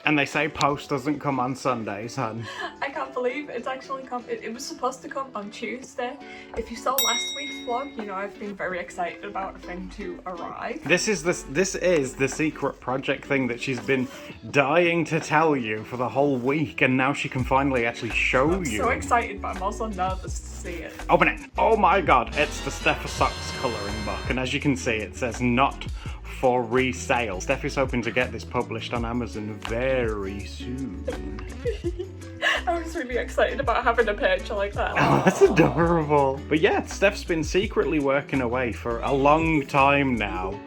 And they say post doesn't come on Sundays, hun. I can't believe it's actually come. It was supposed to come on Tuesday. If you saw last week's vlog, you know I've been very excited about a thing to arrive. This is the secret project thing that she's been dying to tell you for the whole week, and now she can finally actually show you. I'm so excited, but I'm also nervous to see it. Open it! Oh my god, it's the Stephasocks colouring book, and as you can see, it says not for resale. Steph is hoping to get this published on Amazon very soon. I was really excited about having a page like that. Oh, that's adorable. But yeah, Steph's been secretly working away for a long time now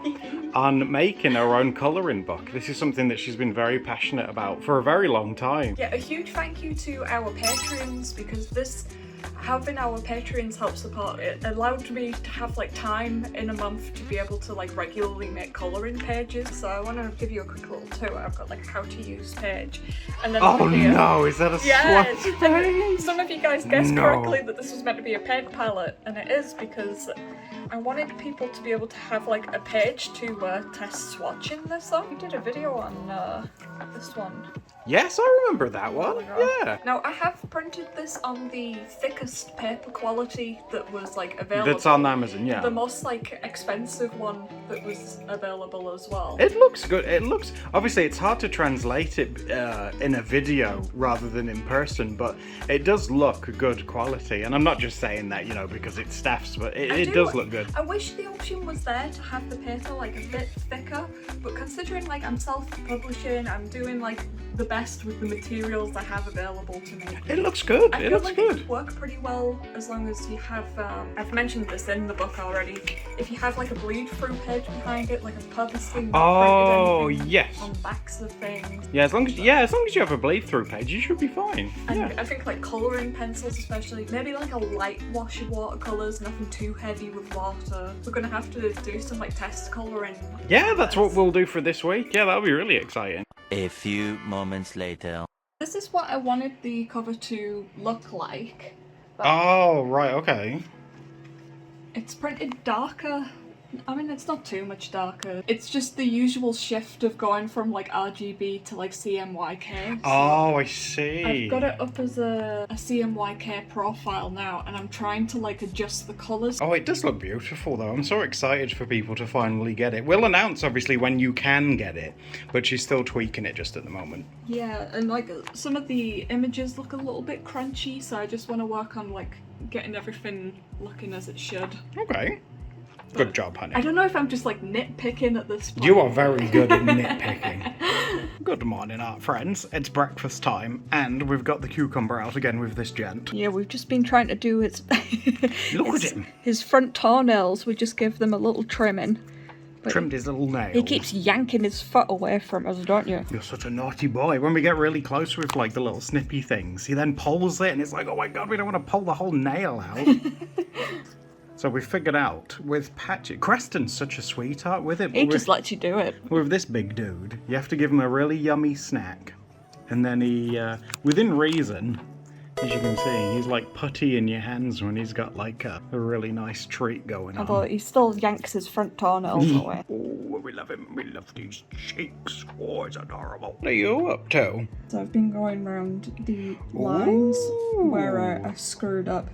on making her own colouring book. This is something that she's been very passionate about for a very long time. Yeah, a huge thank you to our patrons, because having our patrons help support it allowed me to have like time in a month to be able to like regularly make colouring pages. So I want to give you a quick little tour. I've got like a how to use page, and then oh no, is that a swatch page? Some of you guys guessed correctly that this was meant to be a paint palette, and it is because I wanted people to be able to have like a page to test swatching this on. We did a video on this one. Yes, I remember that one. Yeah. Now I have printed this on the thickest paper quality that was like available. That's on Amazon, yeah. The most like expensive one that was available as well. It looks good. It looks, obviously it's hard to translate it in a video rather than in person, but it does look good quality. And I'm not just saying that, you know, because it's Steph's, but it does look good. I wish the option was there to have the paper like a bit thicker, but considering like I'm self-publishing, I'm doing like the best with the materials I have available to me. It looks good. I it feel looks like good. It would work pretty well as long as you have, I've mentioned this in the book already, if you have like a bleed through page behind it, like a purposely not printed anything yes. on backs of things. Yeah, as long as you have a bleed through page, you should be fine. And yeah. I think like colouring pencils especially, maybe like a light wash of watercolours, nothing too heavy with water. We're gonna have to do some like test colouring. Yeah, that's what we'll do for this week. Yeah, that'll be really exciting. A few moments later. This is what I wanted the cover to look like. Oh, right, okay. It's printed darker. I mean, it's not too much darker. It's just the usual shift of going from like RGB to like CMYK. So oh, I see. I've got it up as a CMYK profile now, and I'm trying to like adjust the colours. Oh, it does look beautiful though. I'm so excited for people to finally get it. We'll announce obviously when you can get it, but she's still tweaking it just at the moment. Yeah, and like some of the images look a little bit crunchy, so I just want to work on like getting everything looking as it should. Okay. Good job, honey. I don't know if I'm just like nitpicking at this point. You are very good at nitpicking. Good morning, art friends. It's breakfast time, and we've got the cucumber out again with this gent. Yeah, we've just been trying to do his... Look at him. His front toenails, we just give them a little trimming. But trimmed his little nails. he keeps yanking his foot away from us, don't you? You're such a naughty boy. When we get really close with like the little snippy things, he then pulls it, and it's like, oh my god, we don't want to pull the whole nail out. So we figured out with Patchy, Creston's such a sweetheart with it. He just lets you do it. With this big dude, you have to give him a really yummy snack. And then he, within reason, as you can see, he's like putty in your hands when he's got like a really nice treat going on. Although he still yanks his front toenails away. Oh, we love him. We love these cheeks. Oh, it's adorable. What are you up to? So I've been going around the lines where I screwed up.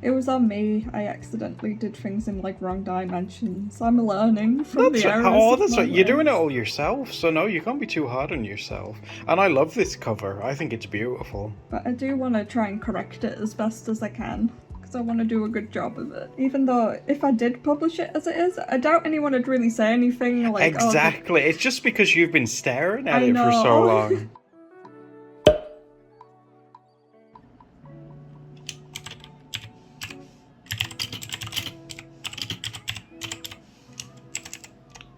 It was on me. I accidentally did things in like wrong dimensions. I'm learning from the errors. Oh, that's right. You're doing it all yourself, so no, you can't be too hard on yourself. And I love this cover. I think it's beautiful. But I do want to try and correct it as best as I can, because I want to do a good job of it. Even though if I did publish it as it is, I doubt anyone would really say anything like, exactly. It's just because you've been staring at it know. for so long.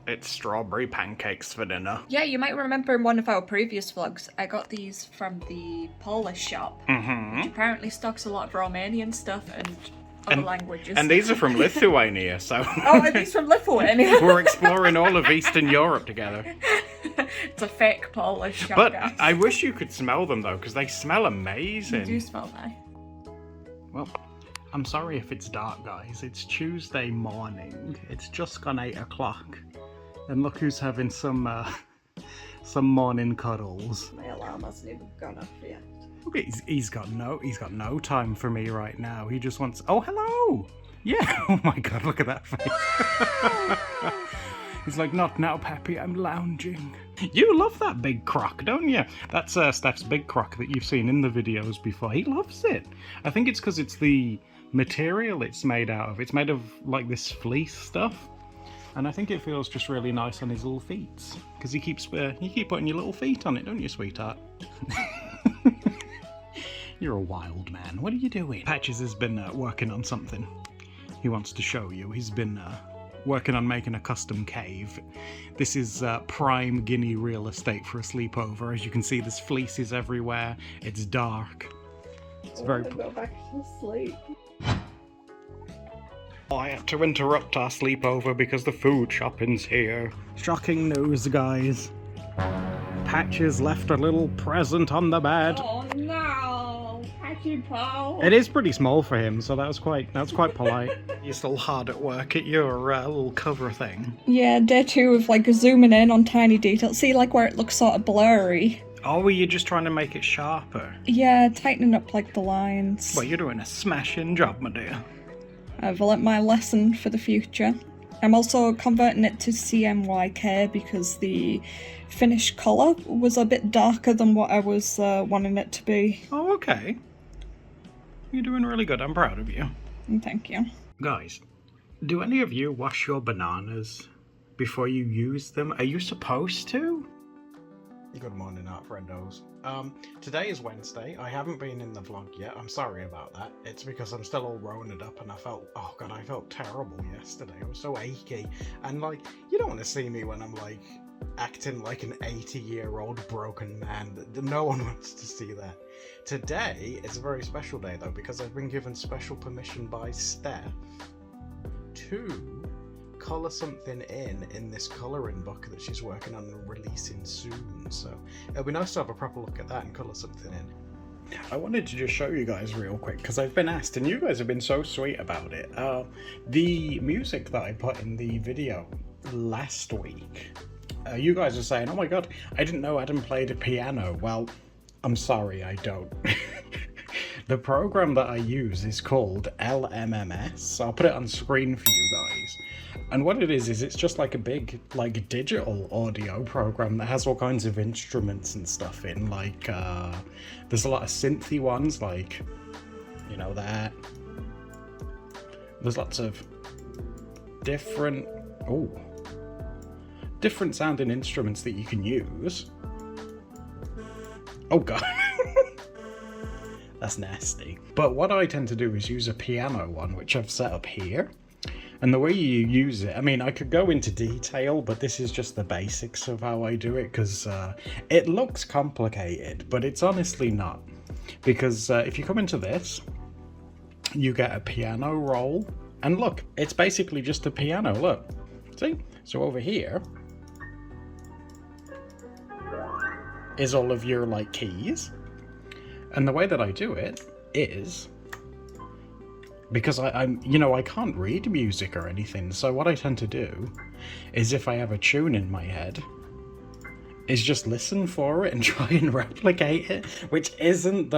It's strawberry pancakes for dinner. Yeah, you might remember in one of our previous vlogs, I got these from the Polish shop, which apparently stocks a lot of Romanian stuff and other languages. And these are from Lithuania, so... Oh, are these from Lithuania? We're exploring all of Eastern Europe together. It's a fake Polish shop, But guys. I wish you could smell them, though, because they smell amazing. They do smell nice. Well, I'm sorry if it's dark, guys. It's Tuesday morning. It's just gone 8 o'clock. And look who's having some Some morning cuddles. My alarm hasn't even gone off yet. Okay, he's got no time for me right now. He just wants. Oh, hello. Yeah. Oh my God, look at that face. He's like, not now, Pappy. I'm lounging. You love that big croc, don't you? That's Steph's big croc that you've seen in the videos before. He loves it. I think it's because it's the material it's made out of. It's made of like this fleece stuff. And I think it feels just really nice on his little feet. Because you keep putting your little feet on it, don't you, sweetheart? You're a wild man. What are you doing? Patches has been working on something he wants to show you. He's been working on making a custom cave. This is prime Guinea real estate for a sleepover. As you can see, there's fleeces everywhere. It's dark. It's very... go back to sleep. I had to interrupt our sleepover because the food shopping's here. Shocking news, guys. Patches left a little present on the bed. Oh no, Patchy Paul. It is pretty small for him, so that's quite polite. You're still hard at work at your little cover thing. Yeah, day 2 of like zooming in on tiny details. See, like where it looks sort of blurry. Oh, were you just trying to make it sharper? Yeah, tightening up like the lines. Well, you're doing a smashing job, my dear. I've learnt my lesson for the future. I'm also converting it to CMYK because the finished colour was a bit darker than what I was wanting it to be. Oh, okay. You're doing really good. I'm proud of you. Thank you. Guys, do any of you wash your bananas before you use them? Are you supposed to? Good morning, art friendos. Today is Wednesday. I haven't been in the vlog yet. I'm sorry about that. It's because I'm still all ronered up and I felt terrible yesterday. I was so achy. And like, you don't want to see me when I'm like acting like an 80-year-old broken man. No one wants to see that. Today is a very special day though, because I've been given special permission by Steph to colour something in this colouring book that she's working on and releasing soon, so it'll be nice to have a proper look at that and colour something in. I wanted to just show you guys real quick because I've been asked and you guys have been so sweet about it. The music that I put in the video last week, you guys are saying, oh my god, I didn't know Adam played a piano. Well, I'm sorry, I don't. The program that I use is called LMMS. I'll put it on screen for you guys. And what it is it's just like a big, like, digital audio program that has all kinds of instruments and stuff in. Like, there's a lot of synthy ones, like, you know, that. There's lots of different sounding instruments that you can use. Oh god. That's nasty. But what I tend to do is use a piano one, which I've set up here. And the way you use it, I mean, I could go into detail, but this is just the basics of how I do it, because it looks complicated, but it's honestly not. Because if you come into this, you get a piano roll, and look, it's basically just a piano, look. See? So over here is all of your, like, keys. And the way that I do it is... because I can't read music or anything, so what I tend to do is if I have a tune in my head, is just listen for it and try and replicate it, which isn't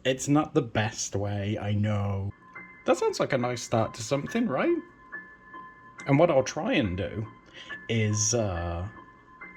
it's not the best way, I know. That sounds like a nice start to something, right? And what I'll try and do is, I'll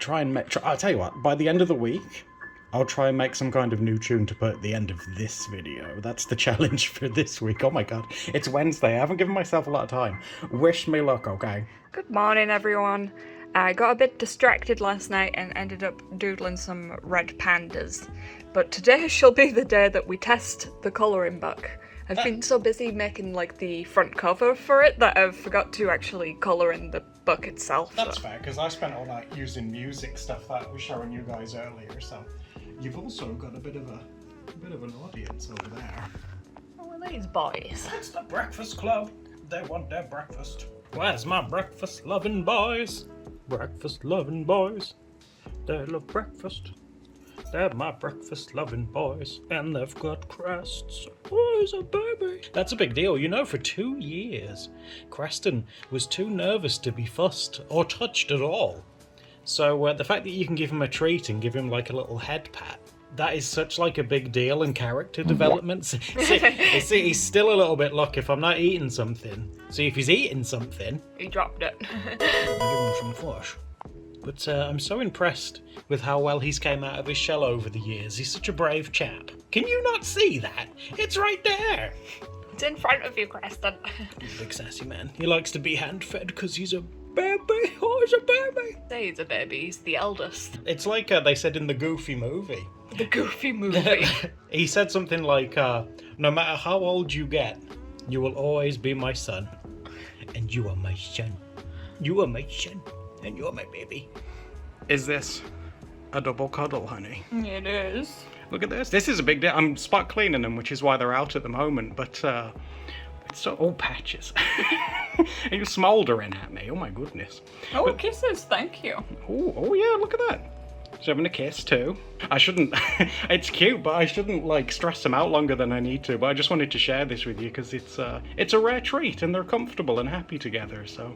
tell you what, by the end of the week, I'll try and make some kind of new tune to put at the end of this video. That's the challenge for this week. Oh my god, it's Wednesday. I haven't given myself a lot of time. Wish me luck, okay? Good morning, everyone. I got a bit distracted last night and ended up doodling some red pandas. But today shall be the day that we test the colouring book. I've been so busy making like the front cover for it that I've forgot to actually colour in the book itself. That's fair, because I spent all night using music stuff that I was showing you guys earlier, so... You've also got a bit of an audience over there. Oh, are these boys? It's the Breakfast Club. They want their breakfast. Where's my breakfast loving boys? Breakfast loving boys. They love breakfast. They're my breakfast loving boys. And they've got crests. Oh, he's a baby. That's a big deal. You know, for 2 years, Creston was too nervous to be fussed or touched at all. So the fact that you can give him a treat and give him like a little head pat, that is such like a big deal in character development. See, he's still a little bit, look, if I'm not eating something. See, if he's eating something... He dropped it. I'll give him some flush. But I'm so impressed with how well he's came out of his shell over the years. He's such a brave chap. Can you not see that? It's right there. It's in front of you, Creston. He's a big sassy man. He likes to be hand-fed because he's a baby. Oh, he's a baby. Say he's a baby. He's the eldest. It's like they said in the Goofy movie. The Goofy movie. He said something like, no matter how old you get, you will always be my son. And you are my son. You are my son. And you're my baby. Is this a double cuddle, honey? It is. Look at this. This is a big deal. I'm spot cleaning them, which is why they're out at the moment. But it's so all patches. And you're smouldering at me. Oh my goodness. Oh, but, kisses. Thank you. Oh yeah. Look at that. She's having a kiss too. I shouldn't. It's cute, but I shouldn't like stress them out longer than I need to. But I just wanted to share this with you because it's a rare treat, and they're comfortable and happy together. So,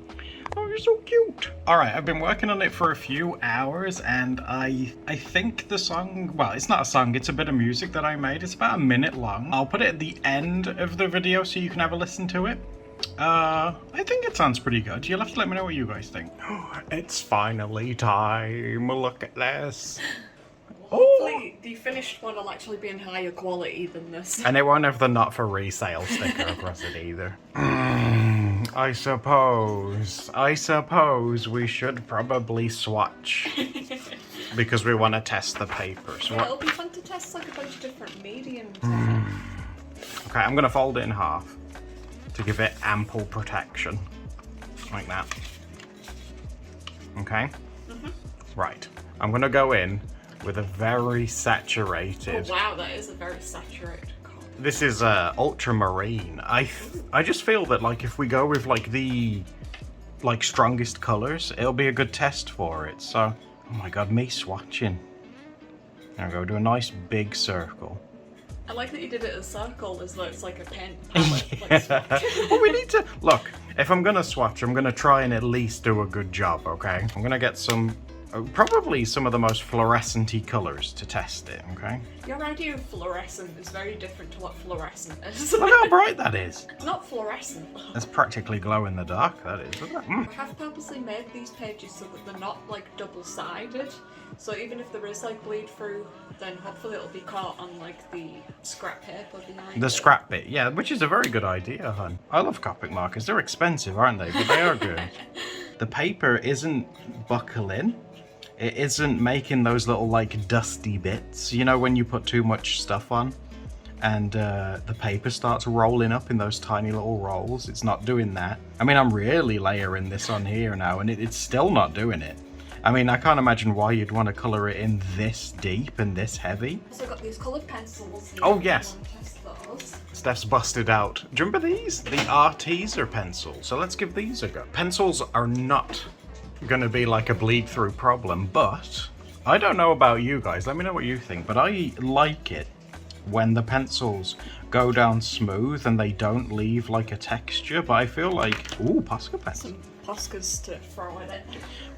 oh, you're so cute. All right, I've been working on it for a few hours, and I think the song. Well, it's not a song. It's a bit of music that I made. It's about a minute long. I'll put it at the end of the video so you can have a listen to it. I think it sounds pretty good. You'll have to let me know what you guys think. It's finally time. Look at this. Hopefully the finished one will actually be in higher quality than this. And it won't have the not for resale sticker across it either. I suppose we should probably swatch. Because we want to test the papers. Yeah, it'll be fun to test like a bunch of different mediums. Okay, I'm going to fold it in half to give it ample protection. Like that. Okay? Right. I'm going to go in with a very saturated... Oh wow, that is a very saturated color. This is ultramarine. I just feel that like if we go with like the strongest colors, it'll be a good test for it. So, oh my god, me swatching. There we go, do a nice big circle. I like that you did it as circle as though it's like a pen palette. Like Well, we need to look. If I'm gonna swatch, I'm gonna try and at least do a good job. Okay, I'm gonna get some, probably some of the most fluorescent-y colors to test it. Okay. Your idea of fluorescent is very different to what fluorescent is. Look how bright that is. It's not fluorescent. It's practically glow in the dark. That is. Look at that. I have purposely made these pages so that they're not like double-sided. So even if there is like bleed through, then hopefully it'll be caught on like the scrap paper behind The it. scrap bit, yeah, which is a very good idea, hun. I love Copic markers. They're expensive, aren't they? But they are good. The paper isn't buckling. It isn't making those little like dusty bits. You know when you put too much stuff on and the paper starts rolling up in those tiny little rolls? It's not doing that. I mean, I'm really layering this on here now and it's still not doing it. I mean, I can't imagine why you'd want to colour it in this deep and this heavy. Also got these coloured pencils here. Oh, yes. Test those. Steph's busted out. Do you remember these? The Arteaser pencils. So let's give these a go. Pencils are not going to be like a bleed through problem, but I don't know about you guys. Let me know what you think. But I like it when the pencils go down smooth and they don't leave like a texture. But I feel like, ooh, Posca pencil. Some Poscas to throw in it.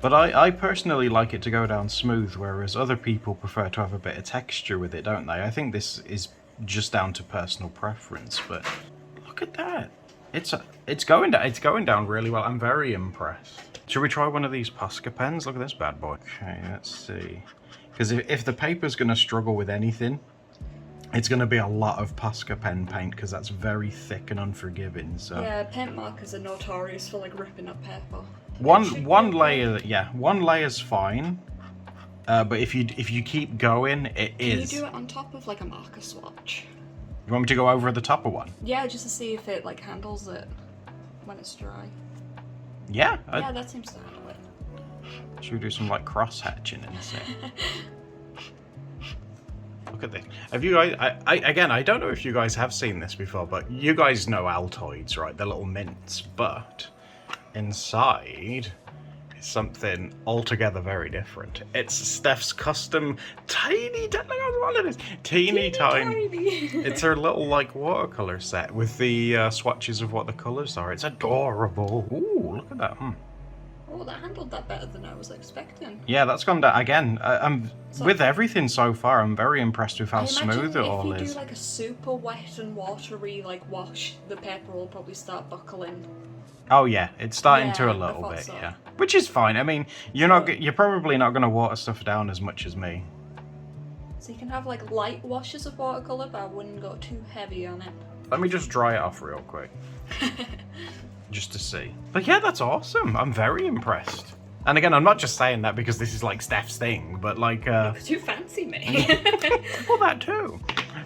But I personally like it to go down smooth, whereas other people prefer to have a bit of texture with it, don't they? I think this is just down to personal preference, but look at that. It's going down really well. I'm very impressed. Should we try one of these Posca pens? Look at this bad boy. Okay, let's see. Because if the paper's going to struggle with anything, it's going to be a lot of Posca pen paint because that's very thick and unforgiving. So Yeah, paint markers are notorious for like ripping up paper. one layer, yeah, one layer's fine. But if you keep going, it is. Can you do it on top of like a marker swatch? You want me to go over the top of one? Yeah, just to see if it like handles it when it's dry. Yeah. Yeah, that seems to handle it. Should we do some like cross hatching and stuff? Look at this. Have you guys? Again, I don't know if you guys have seen this before, but you guys know Altoids, right? They're little mints, but inside is something altogether very different. It's Steph's custom teeny tiny. It's her little like watercolor set with the swatches of what the colors are. It's adorable. Ooh, look at that. Oh, that handled that better than I was expecting. Yeah, that's gone down again. With everything so far, I'm very impressed with how I imagine smooth it all if you is. do like a super wet and watery like wash, the paper will probably start buckling. Oh yeah, it's starting to Yeah, a I little thought bit, so. yeah. Which is fine. I mean, you're probably not going to water stuff down as much as me. So you can have like light washes of watercolour, but I wouldn't go too heavy on it. Let me just dry it off real quick. Just to see. But yeah, that's awesome. I'm very impressed. And again, I'm not just saying that because this is like Steph's thing, but like... Because you fancy me. Well, that too.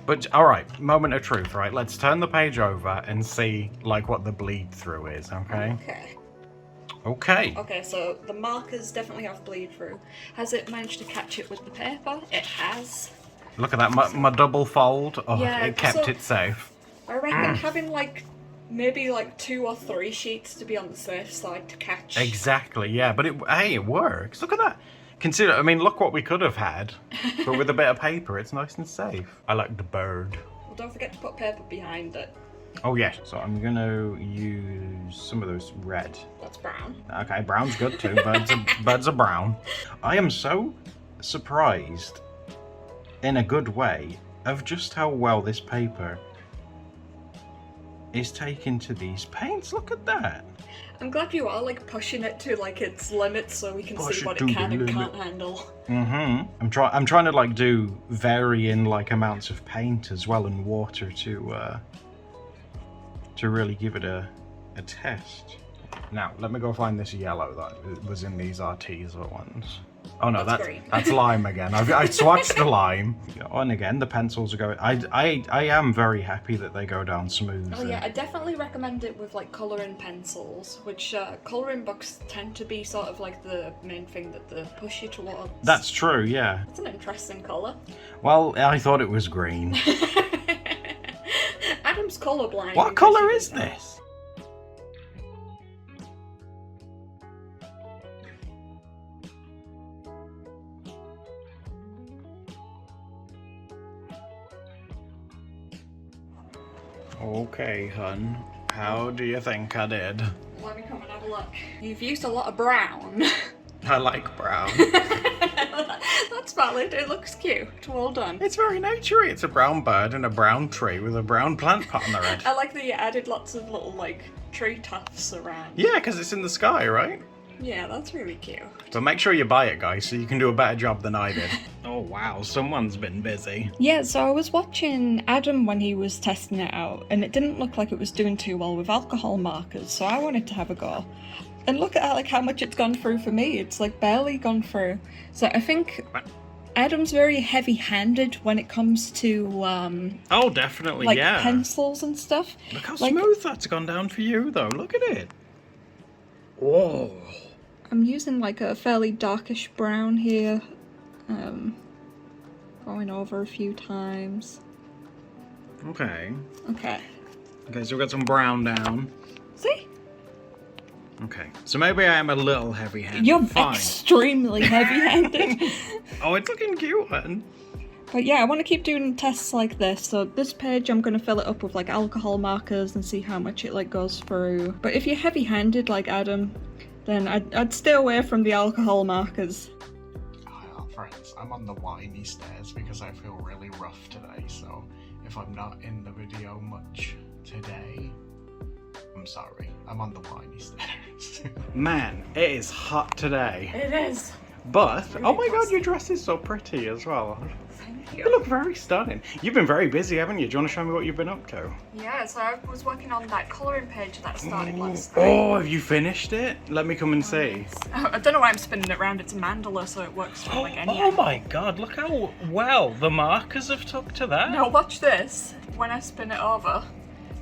But alright, moment of truth, right? Let's turn the page over and see like what the bleed through is, okay? Okay. Okay, so the markers definitely have bleed through. Has it managed to catch it with the paper? It has. Look at that, my double fold. Oh, Yeah, it kept so- it safe. I reckon having like maybe like 2 or 3 sheets to be on the safe side to catch. Exactly, yeah. But it works. Look at that. Consider, I mean, look what we could have had. But with a bit of paper, it's nice and safe. I like the bird. Well, don't forget to put paper behind it. Oh, yeah. So I'm going to use some of those red. That's brown. Okay, brown's good too. Birds are brown. I am so surprised, in a good way, of just how well this paper is taken to these paints. Look at that. I'm glad you are like pushing it to like its limits so we can Push see it what to it can the and limit. can't handle. I'm trying to like do varying like amounts of paint as well and water to really give it a test. Now let me go find this yellow that was in these Arteza ones. Oh no, That's green. that's lime again. I swatched the lime. And again, the pencils are going. I am very happy that they go down smooth. Oh yeah, I definitely recommend it with like colouring pencils, which colouring books tend to be sort of like the main thing that they push you towards. That's true, yeah. It's an interesting colour. Well, I thought it was green. Adam's colourblind. What colour is this? Okay, hun. How do you think I did? Let me come and have a look. You've used a lot of brown. I like brown. That's valid. It looks cute. Well done. It's very naturey. It's a brown bird and a brown tree with a brown plant pot on the head. I like that you added lots of little like tree tufts around. Yeah, because it's in the sky, right? Yeah, that's really cute. But make sure you buy it, guys, so you can do a better job than I did. Oh, wow. Someone's been busy. Yeah, so I was watching Adam when he was testing it out, and it didn't look like it was doing too well with alcohol markers, so I wanted to have a go. And look at like how much it's gone through for me. It's like barely gone through. So I think Adam's very heavy-handed when it comes to Oh, definitely, like yeah. pencils and stuff. Look how like- smooth that's gone down for you, though. Look at it. Whoa. I'm using like a fairly darkish brown here. Going over a few times. Okay. Okay. Okay, so we've got some brown down. See? Okay, so maybe I am a little heavy-handed. You're Fine. extremely heavy-handed. Oh, it's looking cute, then. But yeah, I want to keep doing tests like this. So this page, I'm going to fill it up with like alcohol markers and see how much it like goes through. But if you're heavy-handed like Adam, then I'd stay away from the alcohol markers. Oh, friends, I'm on the whiny stairs because I feel really rough today. So if I'm not in the video much today, I'm sorry. I'm on the whiny stairs. Man, it is hot today. It is. But, Really oh my god, frosty. your dress is so pretty as well. Thank You look very stunning. You've been very busy, haven't you? Do you want to show me what you've been up to? Yeah, so I was working on that colouring page that I started last night. Oh, have you finished it? Let me come and see. I don't know why I'm spinning it around. It's a mandala, so it works for like any. Oh my god, look how well the markers have took to that. Now watch this. When I spin it over,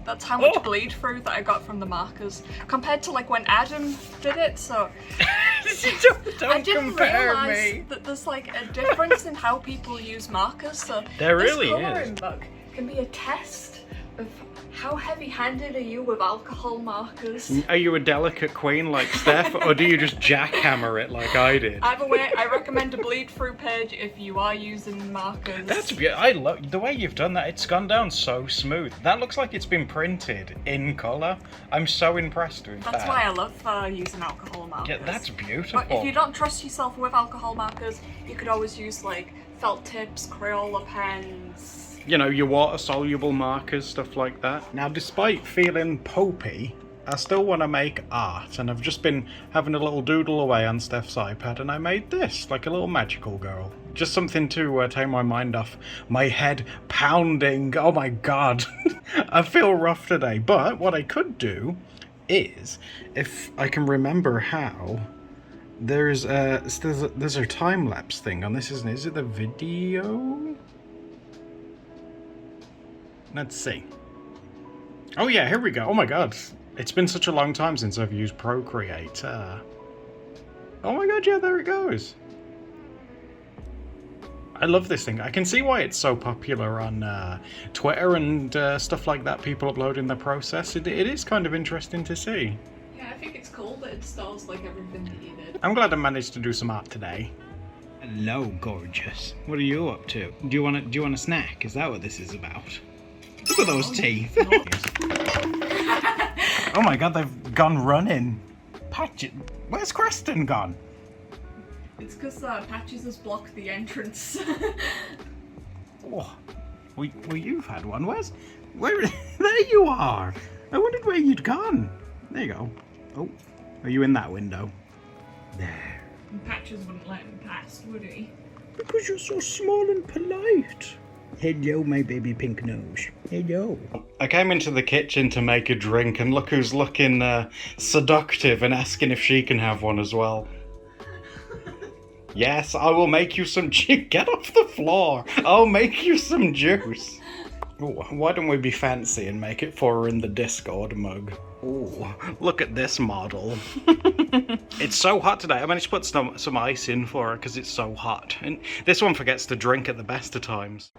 that's how much Oh. bleed through that I got from the markers compared to like when Adam did it. So don't I didn't compare realise me. that there's like a difference in how people use markers. So There this really colouring is. book can be a test of how heavy-handed are you with alcohol markers? Are you a delicate queen like Steph, or do you just jackhammer it like I did? Either way, I recommend a bleed-through page if you are using markers. That's beautiful. I love the way you've done that. It's gone down so smooth. That looks like it's been printed in colour. I'm so impressed with that. That's why I love using alcohol markers. Yeah, that's beautiful. But if you don't trust yourself with alcohol markers, you could always use like felt tips, Crayola pens. You know, your water-soluble markers, stuff like that. Now, despite feeling popey, I still want to make art, and I've just been having a little doodle away on Steph's iPad, and I made this, like a little magical girl. Just something to take my mind off my head pounding. Oh my god. I feel rough today, but what I could do is, if I can remember how, there's a time-lapse thing on this, isn't it? Is it the video? Let's see. Oh yeah, here we go. Oh my god. It's been such a long time since I've used Procreate. Oh my god, yeah, there it goes. I love this thing. I can see why it's so popular on Twitter and stuff like that. People uploading the process. It is kind of interesting to see. Yeah, I think it's cool that it stores like everything that you did. I'm glad I managed to do some art today. Hello, gorgeous. What are you up to? Do you want a snack? Is that what this is about? Look at those teeth. Oh my god, they've gone running. Patch, where's Creston gone? It's because Patches has blocked the entrance. Oh, well, you've had one. Where? There you are. I wondered where you'd gone. There you go. Oh, are you in that window? There. And Patches wouldn't let him past, would he? Because you're so small and polite. Hello, my baby pink nose. Hello. I came into the kitchen to make a drink, and look who's looking seductive and asking if she can have one as well. Yes, I will make you some juice. Get off the floor. I'll make you some juice. Ooh, why don't we be fancy and make it for her in the Discord mug? Ooh, look at this model. It's so hot today. I managed to put some ice in for her because it's so hot. And this one forgets to drink at the best of times.